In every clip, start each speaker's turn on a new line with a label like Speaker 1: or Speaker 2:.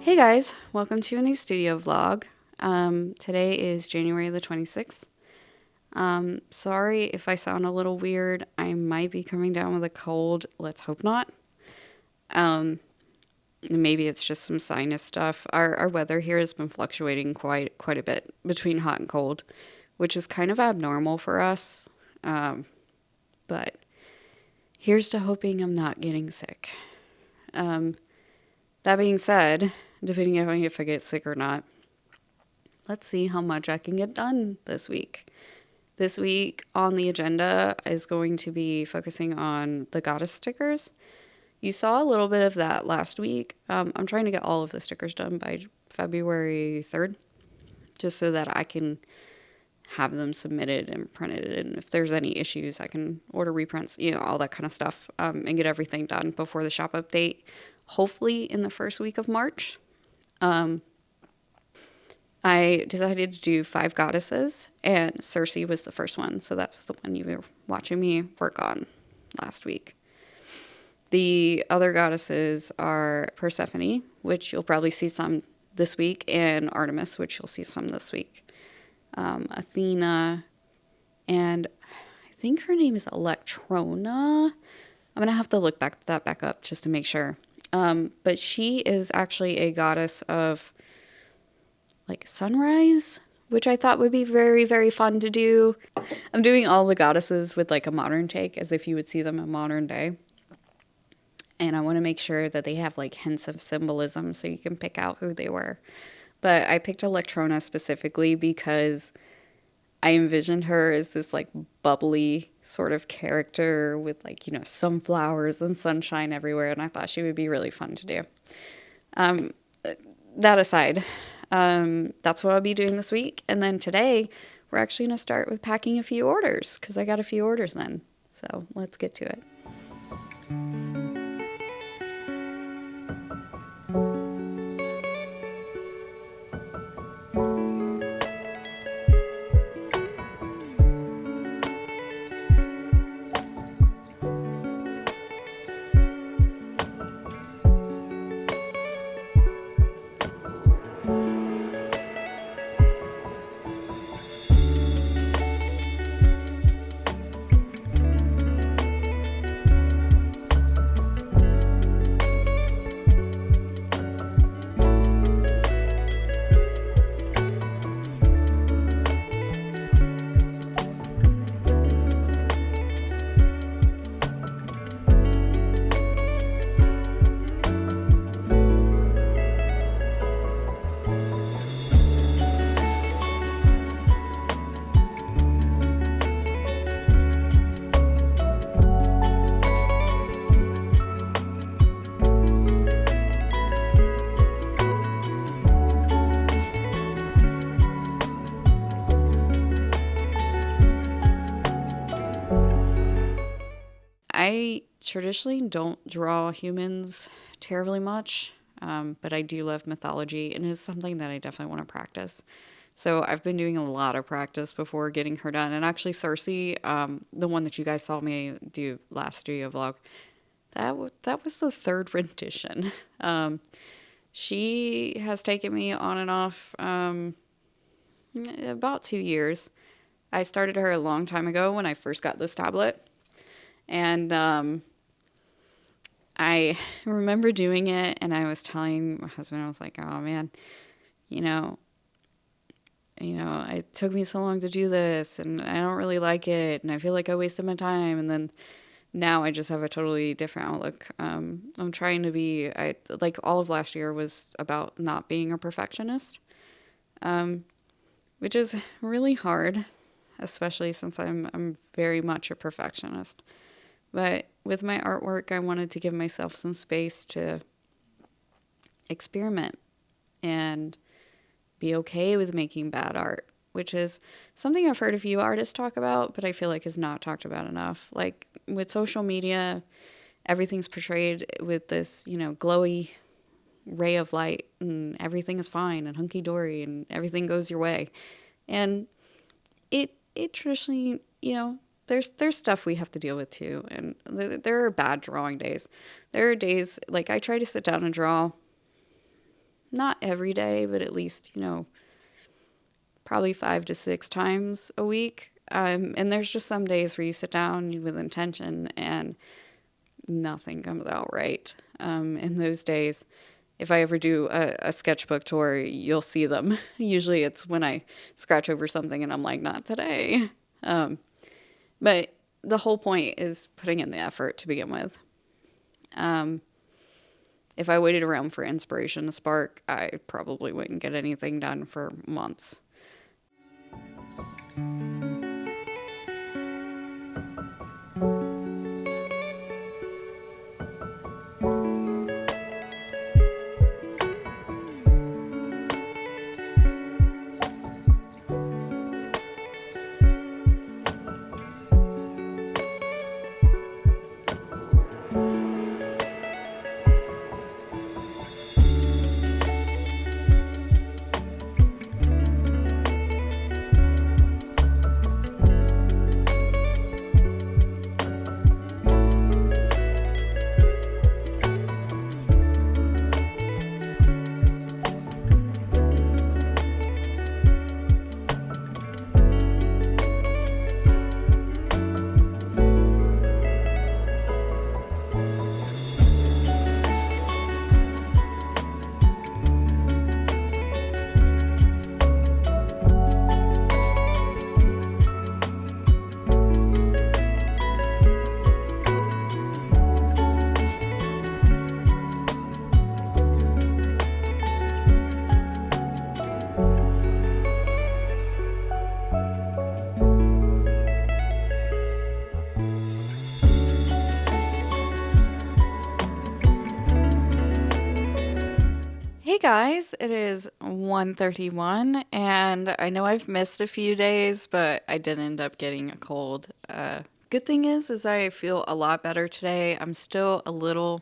Speaker 1: Hey guys, welcome to a new studio vlog. Today is January the 26th. Sorry if I sound a little weird. I might be coming down with a cold. Let's hope not. Maybe it's just some sinus stuff. Our weather here has been fluctuating quite a bit between hot and cold, which is kind of abnormal for us. But here's to hoping I'm not getting sick. That being said, depending on if I get sick or not, let's see how much I can get done this week. This week on the agenda is going to be focusing on the goddess stickers. You saw a little bit of that last week. I'm trying to get all of the stickers done by February 3rd, just so that I can have them submitted and printed. And if there's any issues, I can order reprints, all that kind of stuff, and get everything done before the shop update, hopefully in the first week of March. I decided to do 5 goddesses, and Circe was the first one. So that's the one you were watching me work on last week. The other goddesses are Persephone, which you'll probably see some this week, and Artemis, which you'll see some this week. Athena, and I think her name is Electrona. I'm going to have to look that back up just to make sure. But she is actually a goddess of like sunrise, which I thought would be very, very fun to do. I'm doing all the goddesses with like a modern take, as if you would see them in modern day. And I want to make sure that they have like hints of symbolism so you can pick out who they were. But I picked Electrona specifically because I envisioned her as this like bubbly sort of character with like, sunflowers and sunshine everywhere. And I thought she would be really fun to do. That aside, that's what I'll be doing this week. And then today, we're actually going to start with packing a few orders because I got a few orders then. So let's get to it. I traditionally don't draw humans terribly much, but I do love mythology, and it is something that I definitely want to practice. So I've been doing a lot of practice before getting her done. And actually, Circe, the one that you guys saw me do last studio vlog, that was the third rendition. She has taken me on and off about 2 years. I started her a long time ago when I first got this tablet. And I remember doing it, and I was telling my husband, I was like, oh man, it took me so long to do this, and I don't really like it, and I feel like I wasted my time. And then now I just have a totally different outlook. I'm trying to be, like all of last year was about not being a perfectionist, which is really hard, especially since I'm very much a perfectionist. But with my artwork, I wanted to give myself some space to experiment and be okay with making bad art, which is something I've heard a few artists talk about, but I feel like is not talked about enough. Like with social media, everything's portrayed with this, glowy ray of light, and everything is fine and hunky-dory and everything goes your way. And it traditionally, there's stuff we have to deal with too. And there are bad drawing days. There are days, like I try to sit down and draw not every day, but at least, probably 5 to 6 times a week. And there's just some days where you sit down with intention and nothing comes out right. In those days, if I ever do a sketchbook tour, you'll see them. Usually it's when I scratch over something and I'm like, not today. But the whole point is putting in the effort to begin with. If I waited around for inspiration to spark, I probably wouldn't get anything done for months. Hey guys, it is 1:31 and I know I've missed a few days, but I did end up getting a cold. Good thing is I feel a lot better today. I'm still a little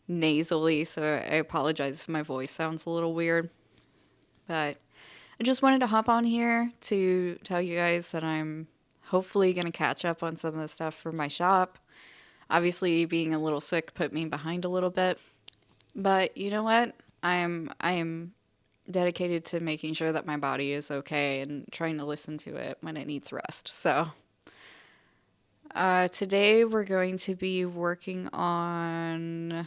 Speaker 1: nasally, so I apologize if my voice sounds a little weird. But I just wanted to hop on here to tell you guys that I'm hopefully going to catch up on some of the stuff for my shop. Obviously, being a little sick put me behind a little bit. But you know what? I am dedicated to making sure that my body is okay and trying to listen to it when it needs rest. So today we're going to be working on. I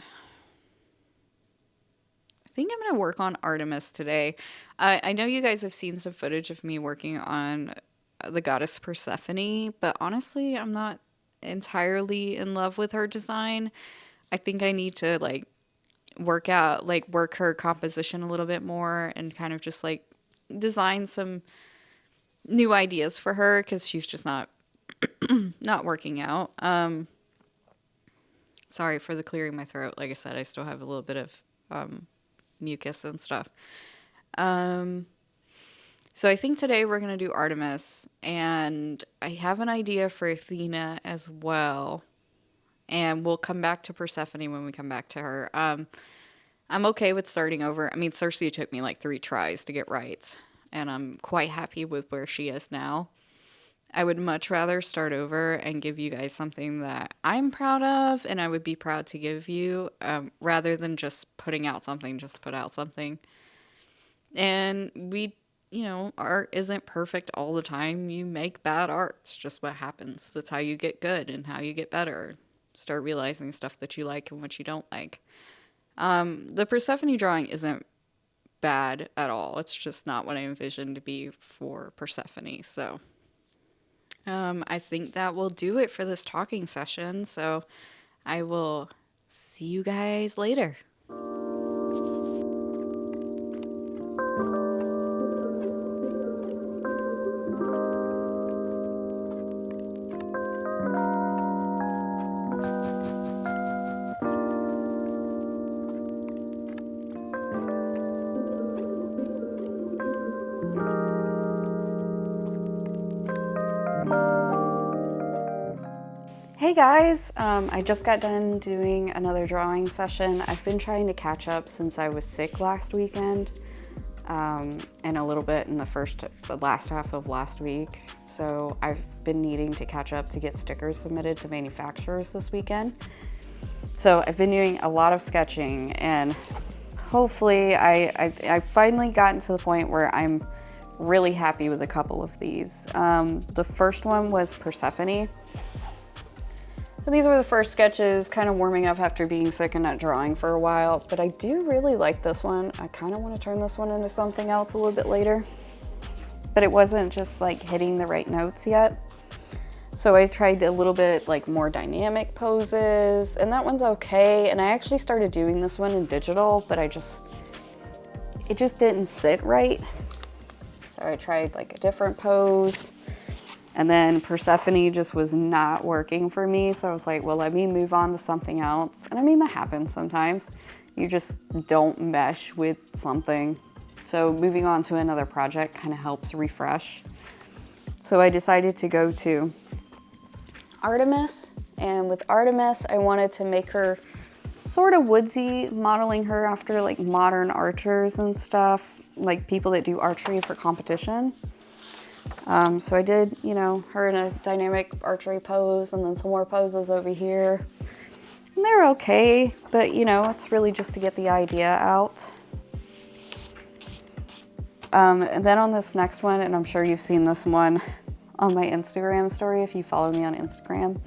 Speaker 1: think I'm going to work on Artemis today. I know you guys have seen some footage of me working on the goddess Persephone, but honestly, I'm not entirely in love with her design. I think I need to work her composition a little bit more and kind of just design some new ideas for her because she's just not working out. Sorry for the clearing my throat. Like I said, I still have a little bit of mucus and stuff. So I think today we're going to do Artemis, and I have an idea for Athena as well. And we'll come back to Persephone when we come back to her. I'm okay with starting over. I mean, Circe took me 3 tries to get right, and I'm quite happy with where she is now. I would much rather start over and give you guys something that I'm proud of and I would be proud to give you, rather than just putting out something just to put out something. And art isn't perfect all the time. You make bad art. It's just what happens. That's how you get good and how you get better. Start realizing stuff that you like and what you don't like. The Persephone drawing isn't bad at all. It's just not what I envisioned to be for Persephone. So I think that will do it for this talking session. So I will see you guys later. Hey guys, I just got done doing another drawing session. I've been trying to catch up since I was sick last weekend, and a little bit in the last half of last week. So I've been needing to catch up to get stickers submitted to manufacturers this weekend. So I've been doing a lot of sketching, and hopefully I finally gotten to the point where I'm really happy with a couple of these. The first one was Persephone. So these were the first sketches, kind of warming up after being sick and not drawing for a while, but I do really like this one. I kind of want to turn this one into something else a little bit later, but it wasn't just like hitting the right notes yet. So I tried a little bit like more dynamic poses, and that one's okay. And I actually started doing this one in digital, but it just didn't sit right. So I tried like a different pose. And then Persephone just was not working for me. So I was like, well, let me move on to something else. And I mean, that happens sometimes. You just don't mesh with something. So moving on to another project kind of helps refresh. So I decided to go to Artemis. And with Artemis, I wanted to make her sort of woodsy, modeling her after like modern archers and stuff, like people that do archery for competition. So I did, you know, her in a dynamic archery pose and then some more poses over here. And they're okay, but you know, it's really just to get the idea out. And then on this next one, and I'm sure you've seen this one on my Instagram story if you follow me on Instagram,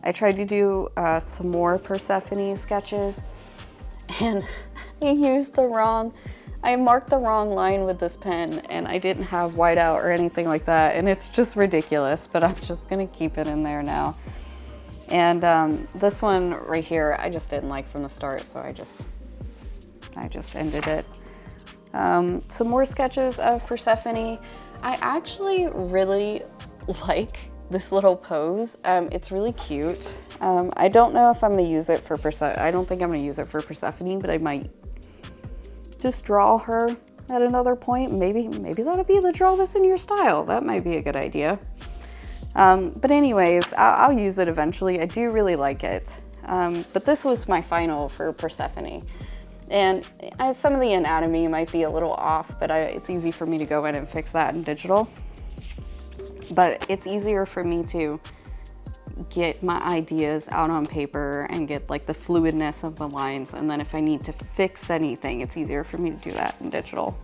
Speaker 1: I tried to do some more Persephone sketches, and I marked the wrong line with this pen, and I didn't have whiteout or anything like that, and it's just ridiculous, but I'm just gonna keep it in there now. And this one right here, I just didn't like from the start, so I just ended it. Some more sketches of Persephone. I actually really like this little pose. It's really cute. I don't know if I'm gonna use it for I don't think I'm gonna use it for Persephone, but I might just draw her at another point. Maybe that'll be the draw this in your style. That might be a good idea. But anyways, I'll use it eventually. I do really like it. But this was my final for Persephone. And some of the anatomy might be a little off, but it's easy for me to go in and fix that in digital. But it's easier for me to get my ideas out on paper and get like the fluidness of the lines. And then if I need to fix anything, it's easier for me to do that in digital.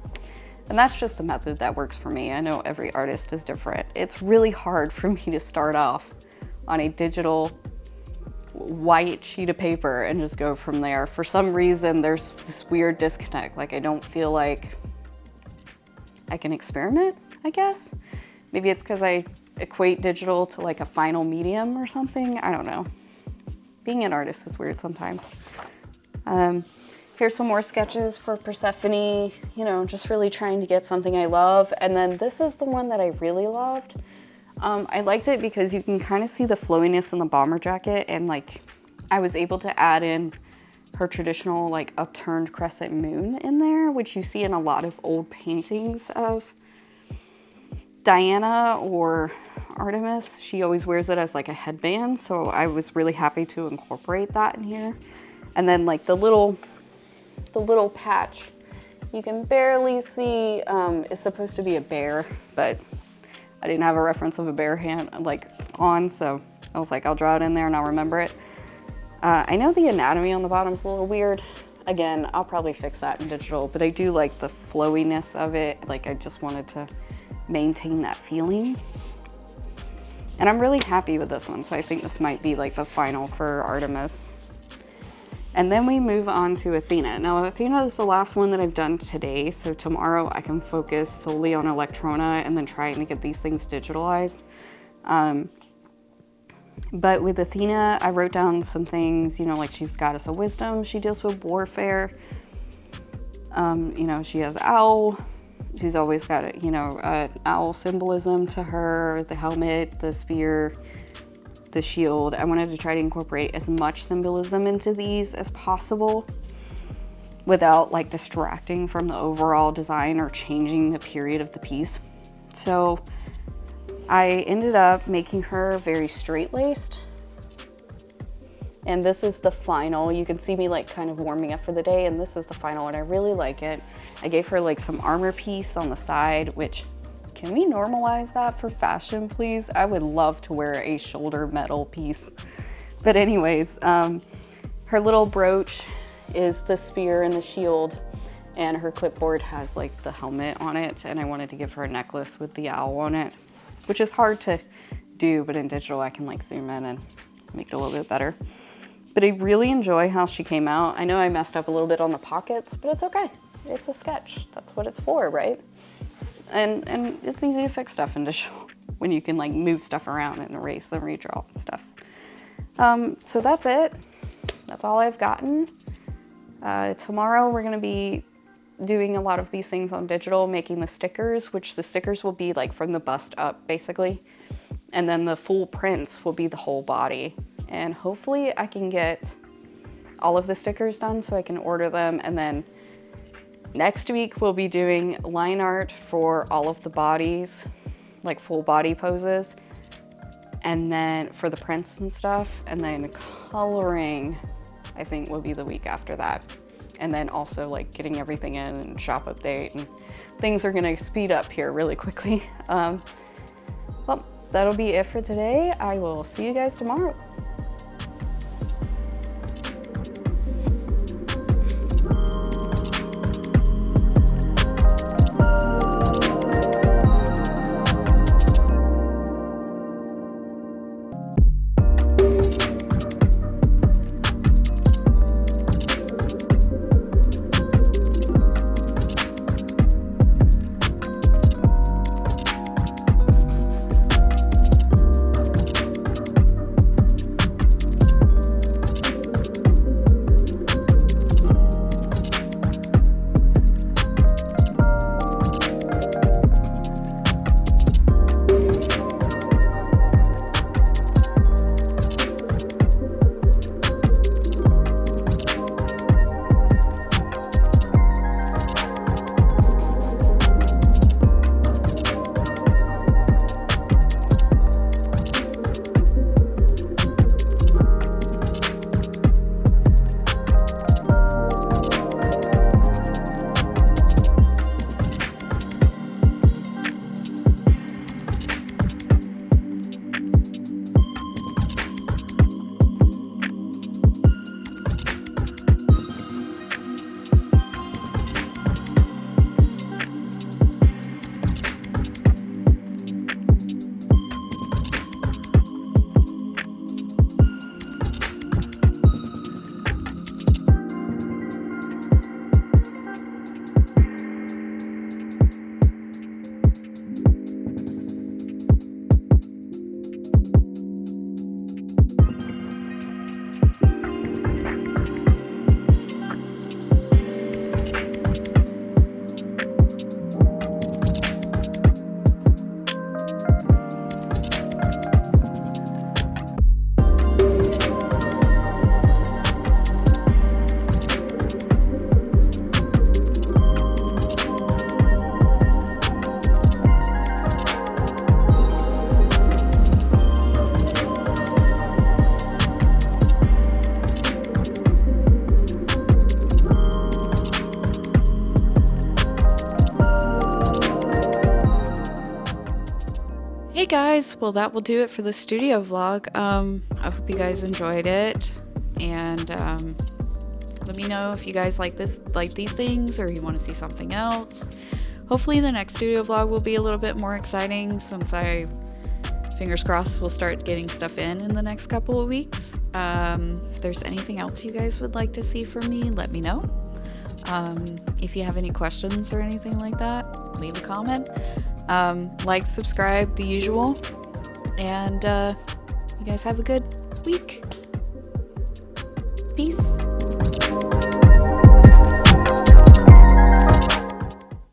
Speaker 1: And that's just the method that works for me. I know every artist is different. It's really hard for me to start off on a digital white sheet of paper and just go from there. For some reason, there's this weird disconnect. Like I don't feel like I can experiment, I guess. Maybe it's because I equate digital to like a final medium or something. I don't know. Being an artist is weird sometimes. Here's some more sketches for Persephone, you know, just really trying to get something I love. And then this is the one that I really loved. I liked it because you can kind of see the flowiness in the bomber jacket, and like I was able to add in her traditional like upturned crescent moon in there, which you see in a lot of old paintings of Diana or Artemis. She always wears it as like a headband, so I was really happy to incorporate that in here. And then like the little patch you can barely see is supposed to be a bear, but I didn't have a reference of a bear hand like on, so I was like, I'll draw it in there and I'll remember it. I know the anatomy on the bottom is a little weird. Again, I'll probably fix that in digital, but I do like the flowiness of it. Like I just wanted to maintain that feeling. And I'm really happy with this one, so I think this might be like the final for Artemis. And then we move on to Athena. Now Athena is the last one that I've done today, so tomorrow I can focus solely on Electrona and then trying to get these things digitalized. But with Athena, I wrote down some things, you know, like she's the goddess of wisdom, she deals with warfare. You know, she has owl. She's always got, you know, owl symbolism to her, the helmet, the spear, the shield. I wanted to try to incorporate as much symbolism into these as possible without like distracting from the overall design or changing the period of the piece. So I ended up making her very straight-laced. And this is the final. You can see me like kind of warming up for the day, and this is the final, and I really like it. I gave her like some armor piece on the side, which, can we normalize that for fashion, please? I would love to wear a shoulder metal piece. But anyways, her little brooch is the spear and the shield. and her clipboard has like the helmet on it, and I wanted to give her a necklace with the owl on it, which is hard to do, but in digital I can like zoom in and make it a little bit better. But I really enjoy how she came out. I know I messed up a little bit on the pockets, but it's okay. It's a sketch. That's what it's for, right? And it's easy to fix stuff in digital when you can like move stuff around and erase and redraw and stuff. So that's it. That's all I've gotten. Tomorrow we're gonna be doing a lot of these things on digital, making the stickers, which the stickers will be like from the bust up basically. And then the full prints will be the whole body. And hopefully I can get all of the stickers done so I can order them. And then next week we'll be doing line art for all of the bodies, like full body poses. And then for the prints and stuff, and then coloring, I think will be the week after that. And then also like getting everything in and shop update, and things are gonna speed up here really quickly. Well, that'll be it for today. I will see you guys tomorrow. Hey guys, well that will do it for the studio vlog. I hope you guys enjoyed it, and let me know if you guys like these things, or you want to see something else. Hopefully the next studio vlog will be a little bit more exciting, since fingers crossed, we'll start getting stuff in the next couple of weeks. If there's anything else you guys would like to see from me, let me know. If you have any questions or anything like that, leave a comment. Like, subscribe, the usual. And you guys have a good week. Peace.